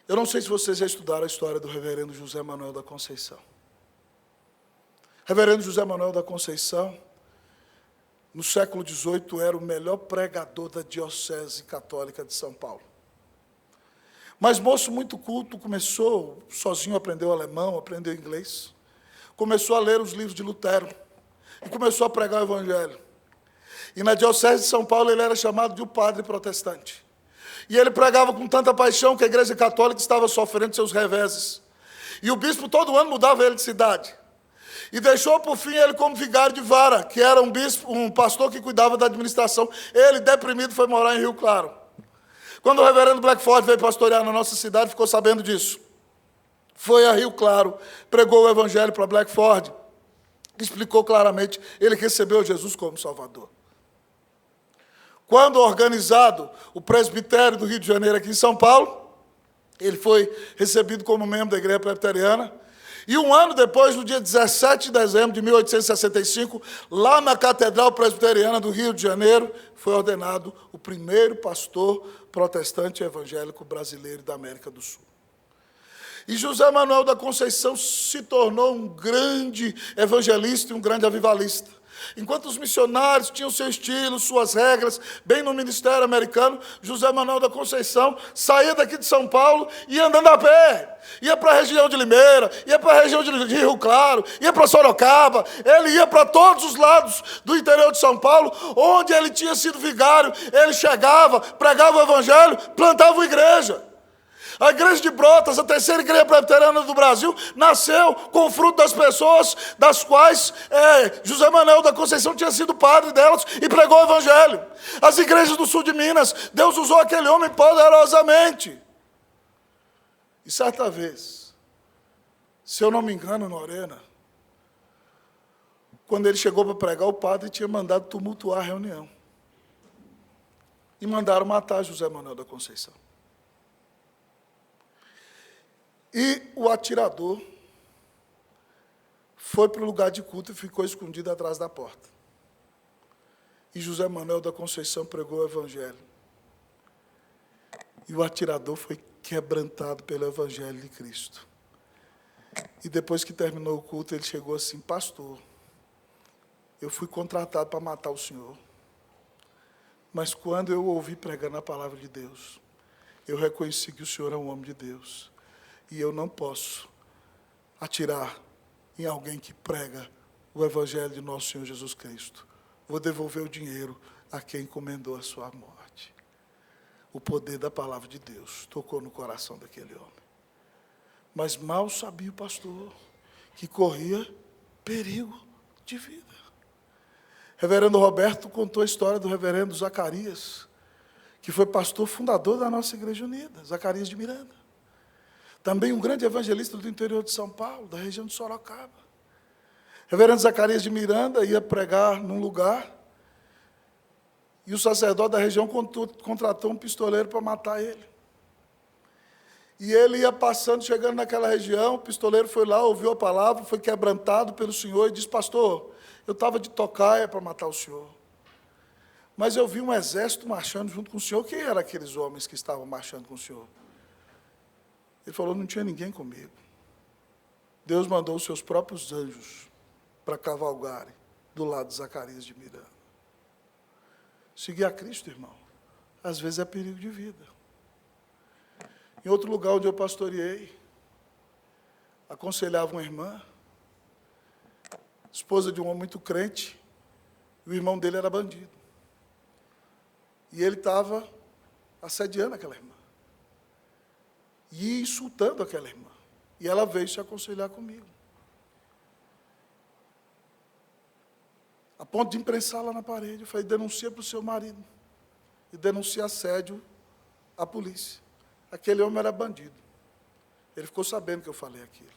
Eu não sei se vocês já estudaram a história do reverendo José Manuel da Conceição. Reverendo José Manuel da Conceição, no século XVIII, era o melhor pregador da Diocese Católica de São Paulo. Mas, moço muito culto, começou, sozinho aprendeu alemão, aprendeu inglês, começou a ler os livros de Lutero, e começou a pregar o Evangelho. E na Diocese de São Paulo ele era chamado de o padre protestante. E ele pregava com tanta paixão que a Igreja Católica estava sofrendo seus reveses. E o bispo todo ano mudava ele de cidade. E deixou, por fim, ele como vigário de Vara, que era um bispo, um pastor que cuidava da administração. Ele, deprimido, foi morar em Rio Claro. Quando o reverendo Blackford veio pastorear na nossa cidade, ficou sabendo disso. Foi a Rio Claro, pregou o evangelho para Blackford, explicou claramente, ele recebeu Jesus como Salvador. Quando organizado o presbitério do Rio de Janeiro aqui em São Paulo, ele foi recebido como membro da Igreja Presbiteriana. E um ano depois, no dia 17 de dezembro de 1865, lá na Catedral Presbiteriana do Rio de Janeiro, foi ordenado o primeiro pastor protestante evangélico brasileiro da América do Sul. E José Manuel da Conceição se tornou um grande evangelista e um grande avivalista. Enquanto os missionários tinham seu estilo, suas regras, bem no ministério americano, José Manuel da Conceição saía daqui de São Paulo e ia andando a pé. Ia para a região de Limeira, ia para a região de Rio Claro, ia para Sorocaba, ele ia para todos os lados do interior de São Paulo, onde ele tinha sido vigário, ele chegava, pregava o evangelho, plantava uma igreja. A igreja de Brotas, a terceira igreja presbiteriana do Brasil, nasceu com o fruto das pessoas, das quais José Manuel da Conceição tinha sido padre delas e pregou o evangelho. As igrejas do sul de Minas, Deus usou aquele homem poderosamente. E certa vez, se eu não me engano, Lorena, quando ele chegou para pregar, o padre tinha mandado tumultuar a reunião. E mandaram matar José Manuel da Conceição. E o atirador foi para o lugar de culto e ficou escondido atrás da porta. E José Manuel da Conceição pregou o evangelho. E o atirador foi quebrantado pelo evangelho de Cristo. E depois que terminou o culto, ele chegou assim: pastor, eu fui contratado para matar o senhor. Mas quando eu ouvi pregando a palavra de Deus, eu reconheci que o senhor é um homem de Deus. E eu não posso atirar em alguém que prega o evangelho de nosso Senhor Jesus Cristo. Vou devolver o dinheiro a quem encomendou a sua morte. O poder da palavra de Deus tocou no coração daquele homem. Mas mal sabia o pastor que corria perigo de vida. Reverendo Roberto contou a história do reverendo Zacarias, que foi pastor fundador da nossa Igreja Unida, Zacarias de Miranda. Também um grande evangelista do interior de São Paulo, da região de Sorocaba. Reverendo Zacarias de Miranda ia pregar num lugar, e o sacerdote da região contratou um pistoleiro para matar ele. E ele ia passando, chegando naquela região, o pistoleiro foi lá, ouviu a palavra, foi quebrantado pelo senhor e disse: pastor, eu estava de tocaia para matar o senhor. Mas eu vi um exército marchando junto com o senhor. Quem eram aqueles homens que estavam marchando com o senhor? Ele falou: não tinha ninguém comigo. Deus mandou os seus próprios anjos para cavalgarem do lado de Zacarias de Miranda. Seguir a Cristo, irmão, às vezes é perigo de vida. Em outro lugar onde eu pastoreei, aconselhava uma irmã, esposa de um homem muito crente, e o irmão dele era bandido. E ele estava assediando aquela irmã. E insultando aquela irmã. E ela veio se aconselhar comigo. A ponto de imprensá-la na parede. Eu falei: denuncia para o seu marido. E denuncia assédio à polícia. Aquele homem era bandido. Ele ficou sabendo que eu falei aquilo.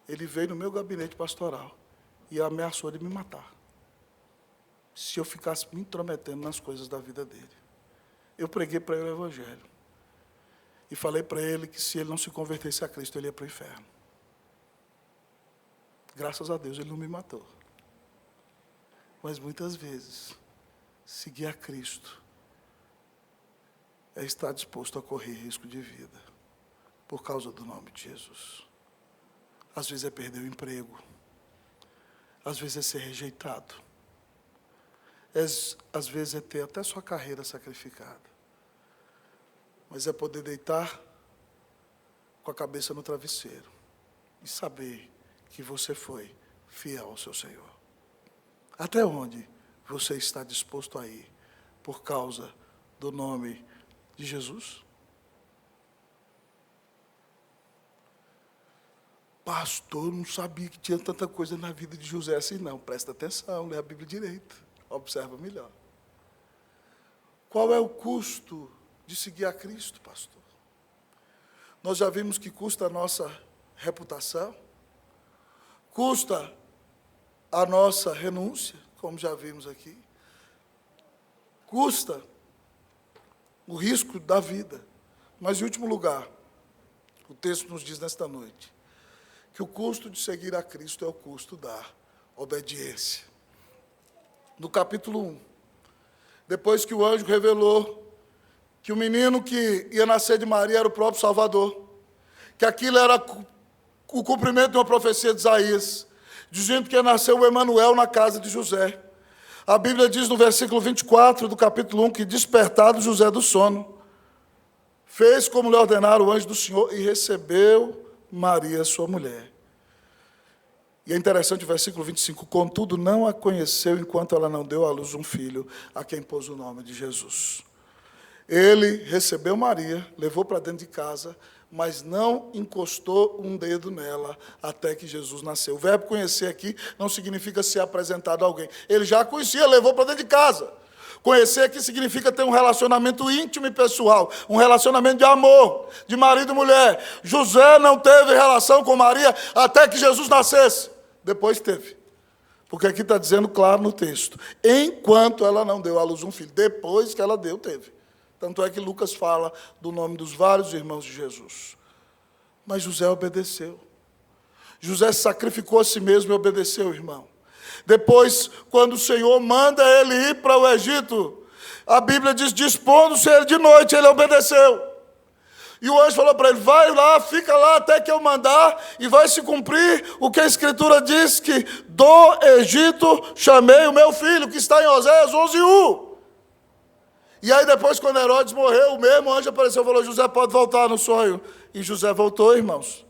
Ele veio no meu gabinete pastoral e ameaçou de me matar, se eu ficasse me intrometendo nas coisas da vida dele. Eu preguei para ele o evangelho. E falei para ele que se ele não se convertesse a Cristo, ele ia para o inferno. Graças a Deus, ele não me matou. Mas muitas vezes, seguir a Cristo é estar disposto a correr risco de vida, por causa do nome de Jesus. Às vezes é perder o emprego. Às vezes é ser rejeitado. Às vezes é ter até sua carreira sacrificada. Mas é poder deitar com a cabeça no travesseiro e saber que você foi fiel ao seu Senhor. Até onde você está disposto a ir por causa do nome de Jesus? Pastor, não sabia que tinha tanta coisa na vida de José assim, não. Presta atenção, lê a Bíblia direito. Observa melhor. Qual é o custo de seguir a Cristo, pastor? Nós já vimos que custa a nossa reputação, custa a nossa renúncia, como já vimos aqui, custa o risco da vida. Mas, em último lugar, o texto nos diz nesta noite que o custo de seguir a Cristo é o custo da obediência. No capítulo 1, depois que o anjo revelou que o menino que ia nascer de Maria era o próprio Salvador, que aquilo era o cumprimento de uma profecia de Isaías, dizendo que ia nascer o Emanuel na casa de José. A Bíblia diz no versículo 24 do capítulo 1 que, despertado José do sono, fez como lhe ordenara o anjo do Senhor e recebeu Maria, sua mulher. E é interessante o versículo 25, contudo não a conheceu enquanto ela não deu à luz um filho, a quem pôs o nome de Jesus. Ele recebeu Maria, levou para dentro de casa, mas não encostou um dedo nela até que Jesus nasceu. O verbo conhecer aqui não significa ser apresentado a alguém. Ele já a conhecia, levou para dentro de casa. Conhecer aqui significa ter um relacionamento íntimo e pessoal, um relacionamento de amor, de marido e mulher. José não teve relação com Maria até que Jesus nascesse. Depois teve. Porque aqui está dizendo claro no texto. Enquanto ela não deu à luz um filho. Depois que ela deu, teve. Tanto é que Lucas fala do nome dos vários irmãos de Jesus. Mas José obedeceu. José sacrificou a si mesmo e obedeceu, irmão. Depois, quando o Senhor manda ele ir para o Egito, a Bíblia diz, dispondo-se ele de noite, ele obedeceu. E o anjo falou para ele, vai lá, fica lá até que eu mandar, e vai se cumprir o que a Escritura diz, que do Egito chamei o meu filho, que está em Oséias 11:1. E aí depois, quando Herodes morreu, o mesmo anjo apareceu e falou, José pode voltar no sonho. E José voltou, irmãos.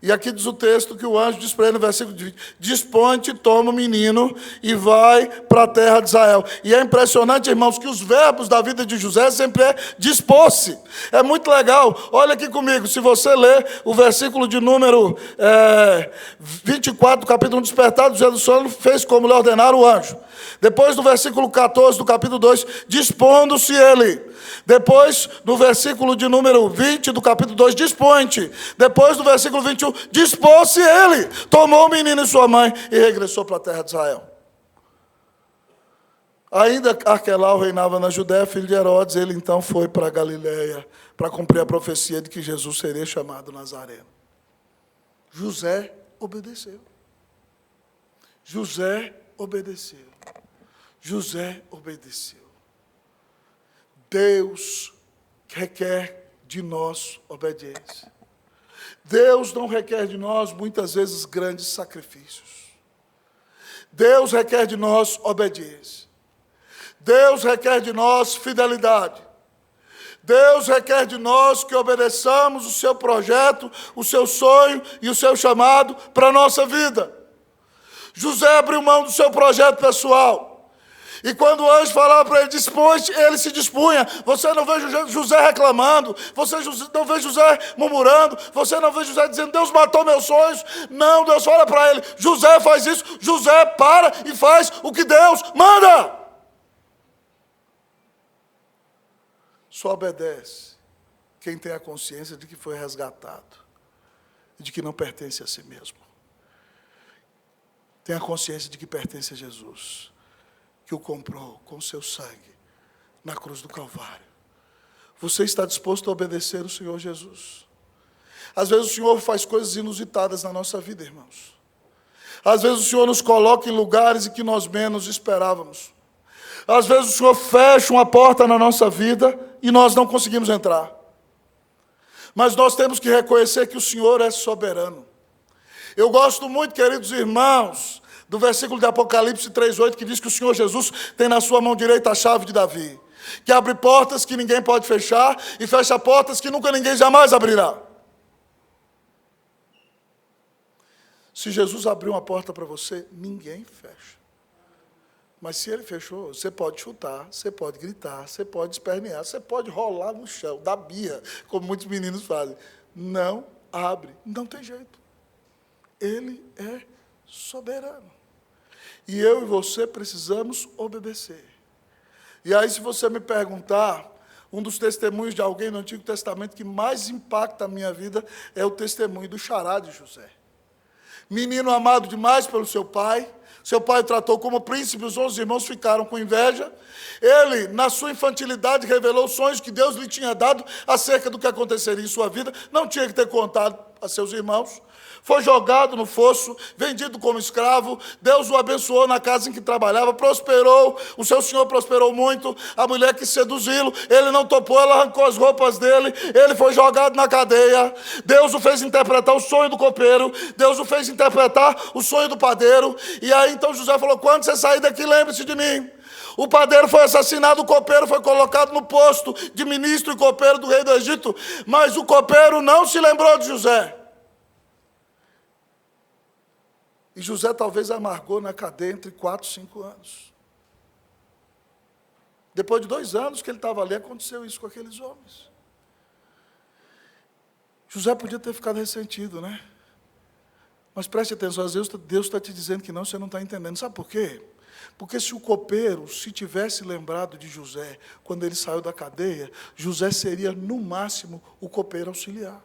E aqui diz o texto que o anjo diz para ele no versículo 20, dispõe-te, toma o menino e vai para a terra de Israel. E é impressionante, irmãos, que os verbos da vida de José sempre é dispor-se. É muito legal. Olha aqui comigo, se você ler o versículo de número 24 do capítulo 1, despertado, José do sono, fez como lhe ordenara o anjo. Depois, no versículo 14 do capítulo 2, dispondo-se ele. Depois, no versículo de número 20 do capítulo 2, dispõe-te. Depois, no versículo 21, dispôs-se ele, tomou o menino e sua mãe e regressou para a terra de Israel. Ainda Arquelau reinava na Judéia, filho de Herodes, ele então foi para a Galileia para cumprir a profecia de que Jesus seria chamado Nazareno. José obedeceu. José obedeceu. José obedeceu. Deus requer de nós obediência. Deus não requer de nós, muitas vezes, grandes sacrifícios. Deus requer de nós obediência. Deus requer de nós fidelidade. Deus requer de nós que obedeçamos o seu projeto, o seu sonho e o seu chamado para a nossa vida. José abriu mão do seu projeto pessoal. E quando o anjo falava para ele, dispõe-te, ele se dispunha. Você não vê José reclamando, você não vê José murmurando, você não vê José dizendo, Deus matou meus sonhos. Não, Deus olha para ele, José faz isso, José para e faz o que Deus manda. Só obedece quem tem a consciência de que foi resgatado e de que não pertence a si mesmo. Tem a consciência de que pertence a Jesus, que o comprou com seu sangue na cruz do Calvário. Você está disposto a obedecer o Senhor Jesus? Às vezes o Senhor faz coisas inusitadas na nossa vida, irmãos. Às vezes o Senhor nos coloca em lugares em que nós menos esperávamos. Às vezes o Senhor fecha uma porta na nossa vida e nós não conseguimos entrar. Mas nós temos que reconhecer que o Senhor é soberano. Eu gosto muito, queridos irmãos, do versículo de Apocalipse 3:8, que diz que o Senhor Jesus tem na sua mão direita a chave de Davi, que abre portas que ninguém pode fechar e fecha portas que nunca ninguém jamais abrirá. Se Jesus abriu uma porta para você, ninguém fecha. Mas se ele fechou, você pode chutar, você pode gritar, você pode espernear, você pode rolar no chão, dar birra, como muitos meninos fazem. Não abre, não tem jeito. Ele é soberano. E eu e você precisamos obedecer. E aí, se você me perguntar, um dos testemunhos de alguém no Antigo Testamento que mais impacta a minha vida é o testemunho do xará de José. menino amado demais pelo seu pai. Seu pai o tratou como príncipe, os 11 irmãos ficaram com inveja. Ele, na sua infantilidade, revelou sonhos que Deus lhe tinha dado acerca do que aconteceria em sua vida. Não tinha que ter contado a seus irmãos. Foi jogado no fosso, vendido como escravo. Deus o abençoou na casa em que trabalhava, prosperou. O seu senhor prosperou muito. A mulher quis seduzi-lo, ele não topou, ela arrancou as roupas dele. Ele foi jogado na cadeia. Deus o fez interpretar o sonho do copeiro. Deus o fez interpretar o sonho do padeiro. E aí então José falou: quando você sair daqui, lembre-se de mim. O padeiro foi assassinado, o copeiro foi colocado no posto de ministro e copeiro do rei do Egito. Mas o copeiro não se lembrou de José. E José talvez amargou na cadeia entre 4 e 5 anos. Depois de 2 anos que ele estava ali, aconteceu isso com aqueles homens. José podia ter ficado ressentido, né? Mas preste atenção, às vezes Deus está te dizendo que não, você não está entendendo. Sabe por quê? Porque se o copeiro se tivesse lembrado de José, quando ele saiu da cadeia, José seria, no máximo, o copeiro auxiliar.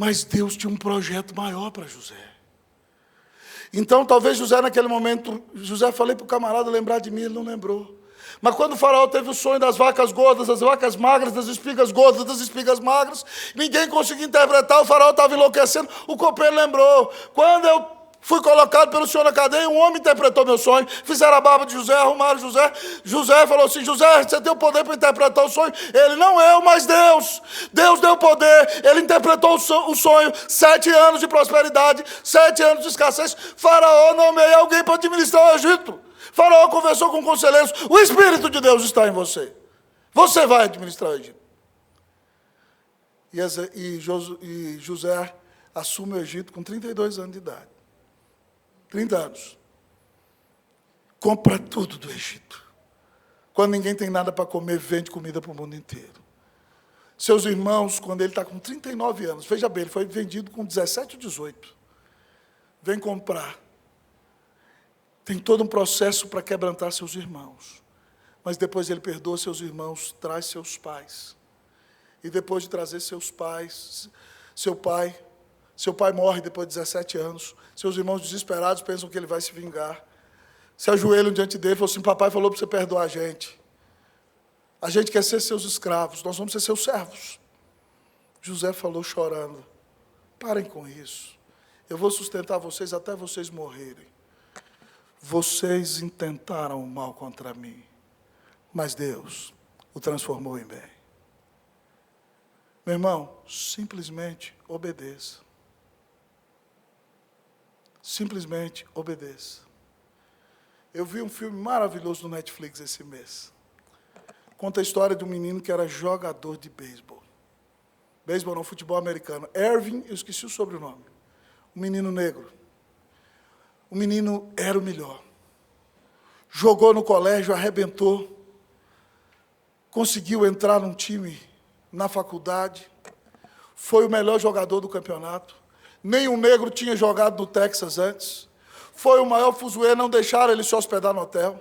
Mas Deus tinha um projeto maior para José. Então, talvez José, naquele momento, José, falei para o camarada lembrar de mim, ele não lembrou. Mas quando o faraó teve o sonho das vacas gordas, das vacas magras, das espigas gordas, das espigas magras, ninguém conseguia interpretar, o faraó estava enlouquecendo, o copeiro lembrou. Quando eu fui colocado pelo senhor na cadeia, um homem interpretou meu sonho, fizeram a barba de José, arrumaram José. José falou assim: José, você tem o poder para interpretar o sonho? Ele: não eu, mas Deus. Deus deu poder, ele interpretou o sonho. 7 anos de prosperidade, 7 anos de escassez. Faraó nomeia alguém para administrar o Egito. Faraó conversou com conselheiros: o Espírito de Deus está em você. Você vai administrar o Egito. E José assume o Egito com 32 anos de idade. 30 anos. Compra tudo do Egito. Quando ninguém tem nada para comer, vende comida para o mundo inteiro. Seus irmãos, quando ele está com 39 anos, veja bem, ele foi vendido com 17 ou 18. Vem comprar. Tem todo um processo para quebrantar seus irmãos. Mas depois ele perdoa seus irmãos, traz seus pais. E depois de trazer seus pais, seu pai morre depois de 17 anos. Seus irmãos desesperados pensam que ele vai se vingar. Se ajoelham diante dele e falam assim: papai falou para você perdoar a gente. A gente quer ser seus escravos, nós vamos ser seus servos. José falou chorando: parem com isso. Eu vou sustentar vocês até vocês morrerem. Vocês intentaram o mal contra mim, mas Deus o transformou em bem. Meu irmão, simplesmente obedeça. Simplesmente obedeça. Eu vi um filme maravilhoso no Netflix esse mês. Conta a história de um menino que era jogador de beisebol. Beisebol não, futebol americano. Ervin, eu esqueci o sobrenome. Um menino negro. O menino era o melhor. Jogou no colégio, arrebentou. Conseguiu entrar num time na faculdade. Foi o melhor jogador do campeonato. Nenhum negro tinha jogado no Texas antes. Foi o maior fuzuê, não deixaram ele se hospedar no hotel.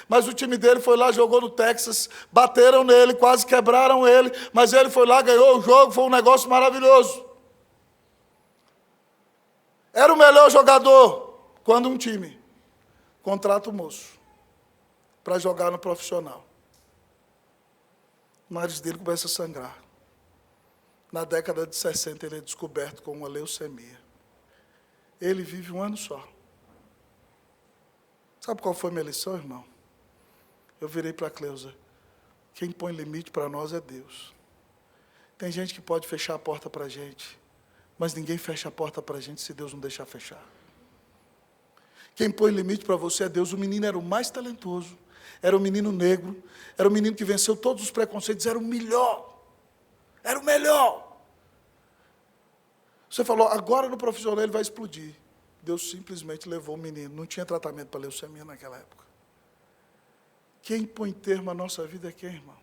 Mas o time dele foi lá, jogou no Texas, bateram nele, quase quebraram ele, mas ele foi lá, ganhou o jogo, foi um negócio maravilhoso. Era o melhor jogador quando um time contrata o moço para jogar no profissional. O nariz dele começa a sangrar. Na década de 60, ele é descoberto com uma leucemia. Ele vive 1 ano só. Sabe qual foi a minha lição, irmão? Eu virei para a Cleusa: quem põe limite para nós é Deus. Tem gente que pode fechar a porta para a gente, mas ninguém fecha a porta para a gente se Deus não deixar fechar. Quem põe limite para você é Deus. O menino era o mais talentoso, era o menino negro, era o menino que venceu todos os preconceitos, era o melhor. Era o melhor. Você falou: agora no profissional ele vai explodir. Deus simplesmente levou o menino. Não tinha tratamento para leucemia naquela época. Quem põe termo à nossa vida é quem, irmão?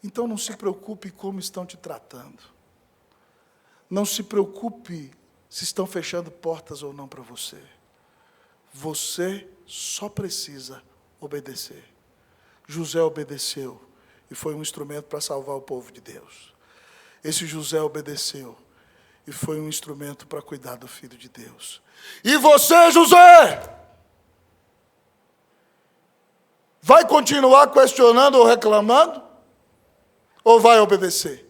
Então não se preocupe como estão te tratando. Não se preocupe se estão fechando portas ou não para você. Você só precisa obedecer. José obedeceu e foi um instrumento para salvar o povo de Deus. Esse José obedeceu e foi um instrumento para cuidar do Filho de Deus. E você, José, vai continuar questionando ou reclamando? Ou vai obedecer?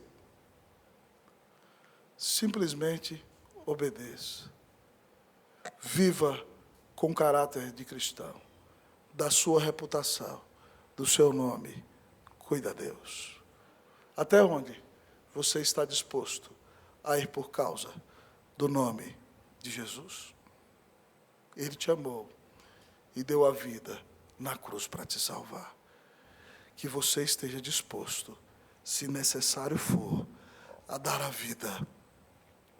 Simplesmente obedeça. Viva com caráter de cristão. Da sua reputação, do seu nome, cuida a Deus. Até onde você está disposto a ir por causa do nome de Jesus? Ele te amou e deu a vida na cruz para te salvar. Que você esteja disposto, se necessário for, a dar a vida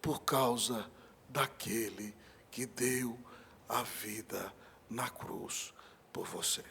por causa daquele que deu a vida na cruz por você.